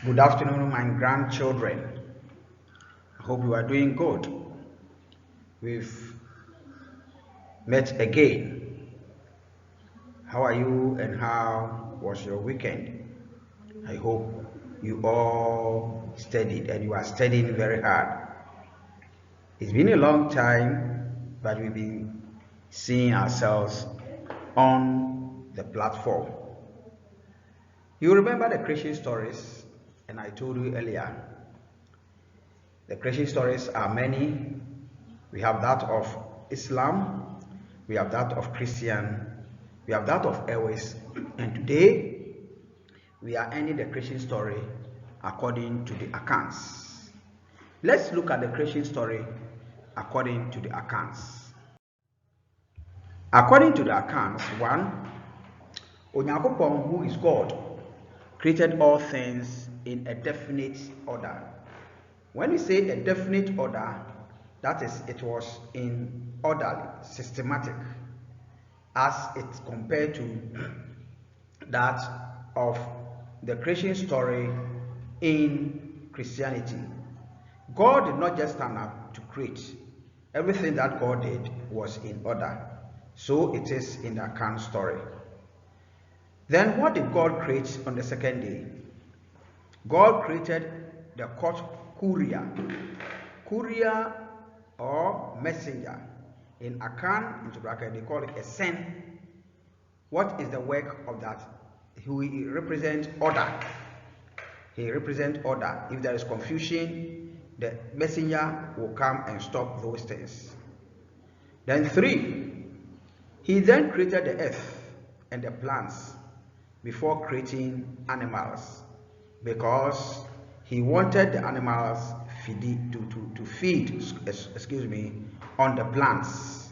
Good afternoon, my grandchildren. I hope you are doing good. We've met again. How are you and how was your weekend? I hope you all studied and you are studying very hard. It's been a long time, but we've been seeing ourselves on the platform. You remember the creation stories, and I told you earlier. The creation stories are many. We have that of Islam, we have that of Christian, we have that of Airways, and today we are ending the creation story according to the Akans. Let's look at the creation story according to the Akans. According to the Akans, 1, Onyankopon, who is God, created all things in a definite order. When we say a definite order, that is, it was in orderly, systematic, as it's compared to that of the creation story in Christianity. God did not just stand up to create. Everything that God did was in order. So it is in the Akans story. Then what did God create on the second day? God created the courier. Courier or messenger. In Akan, into bracket, they call it a send. What is the work of that? He represents order. He represents order. If there is confusion, the messenger will come and stop those things. Then 3, he then created the earth and the plants before creating animals, because he wanted the animals to feed on the plants.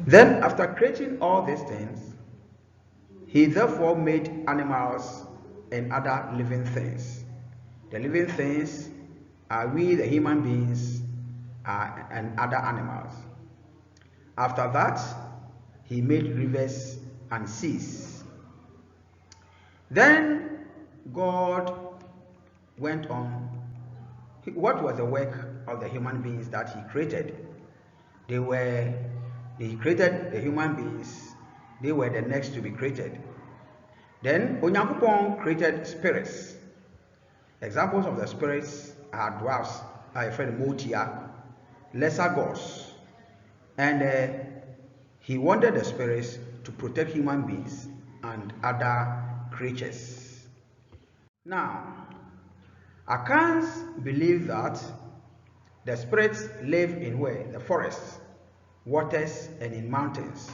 Then after creating all these things, he therefore made animals and other living things. The living things are we, the human beings, and other animals. After that, he made rivers and seas. Then God went on. What was the work of the human beings that he created? He created the human beings. They were the next to be created. Then Onyankopon created spirits. Examples of the spirits are dwarfs, I referred Motia, lesser gods. And he wanted the spirits to protect human beings and other creatures. Now, Akans believe that the spirits live in where? The forests, waters, and in mountains.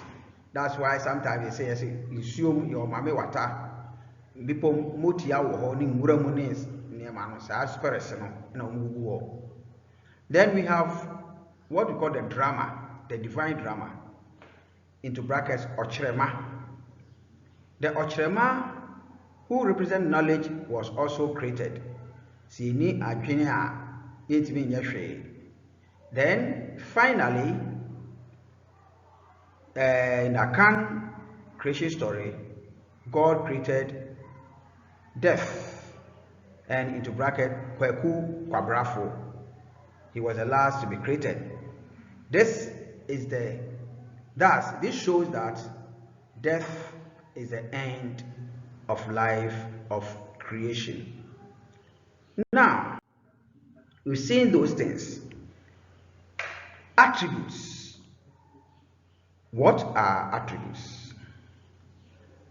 That's why sometimes they say, assume your mame water. Bipo motia wo ho ni nwura mu ne niema no sa spirits no na omugu. Then we have what we call the drama, the divine drama, into brackets Ochrema. The Ochrema, who represent knowledge, was also created. Then finally, in the Akan creation story, God created death, and into bracket Kweku Kwabrafo. He was the last to be created. This shows that death is the end of life, of creation. Now, we've seen those things. Attributes. What are attributes?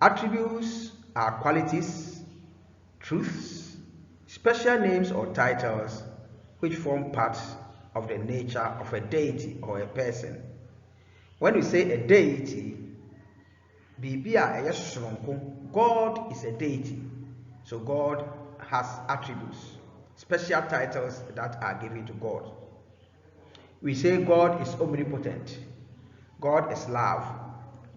Attributes are qualities, truths, special names or titles which form part of the nature of a deity or a person. When we say a deity, God is a deity. So God has attributes, special titles that are given to God. We say God is omnipotent, God is love,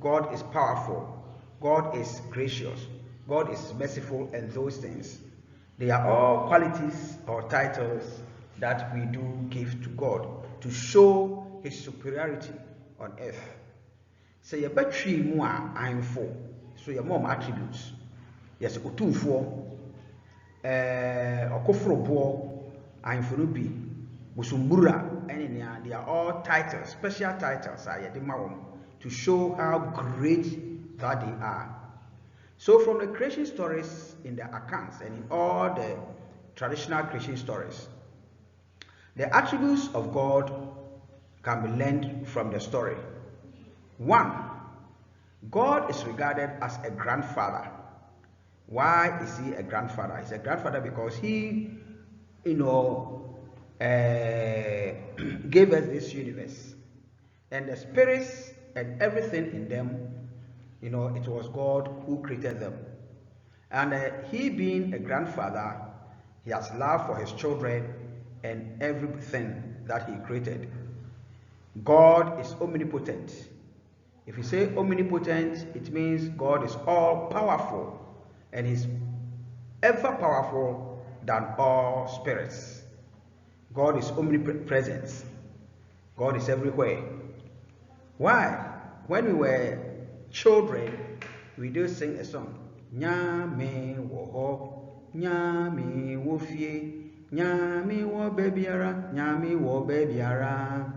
God is powerful, God is gracious, God is merciful, and those things. They are all qualities or titles that we do give to God to show his superiority on earth. So your battery more I'm for. So your mom attributes. Yes, utumfo. Okofrobo, Ainfunubi, Busumbura, and they are all titles, special titles to show how great that they are. So from the creation stories in the Akans and in all the traditional creation stories, the attributes of God can be learned from the story. 1. God is regarded as a grandfather. Why is he a grandfather? He's a grandfather because he, gave us this universe. And the spirits and everything in them, it was God who created them. And he being a grandfather, he has love for his children and everything that he created. God is omnipotent. If you say omnipotent, it means God is all powerful and he's ever powerful than all spirits. God is omnipresent. God is everywhere. Why? When we were children, we do sing a song. Nyame wo ho, nyame wo fie, nyame wo bebiara, nyame wo bebiara.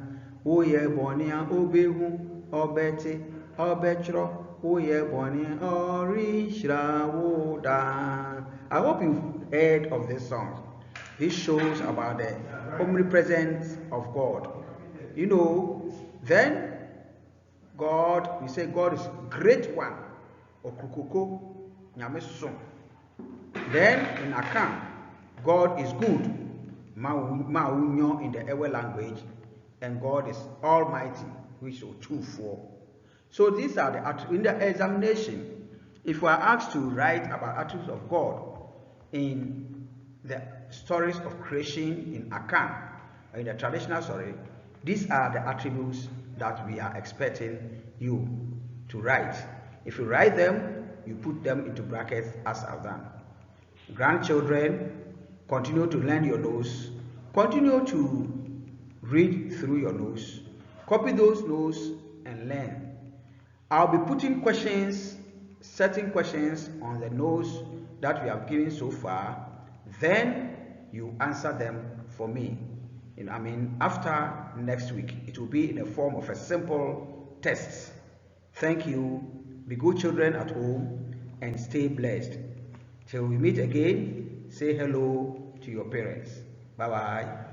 Oye bonia obehu, obete, obetro, oye bonia orishra woda. I hope you've heard of this song. This shows about the omnipresence of God. Then God, we say God is great one. Okukoko, nyamesun. Then in Akan, God is good. Maunyo in the Ewe language. And God is almighty, which is true for. So these are the in the examination. If we are asked to write about attributes of God in the stories of creation in Akan, in the traditional story, these are the attributes that we are expecting you to write. If you write them, you put them into brackets as I've done. Grandchildren, continue to learn your notes. Continue to read through your notes. Copy those notes and learn. I'll be putting questions, certain questions on the notes that we have given so far. Then you answer them for me. After next week, it will be in the form of a simple test. Thank you. Be good children at home and stay blessed. Till we meet again, say hello to your parents. Bye-bye.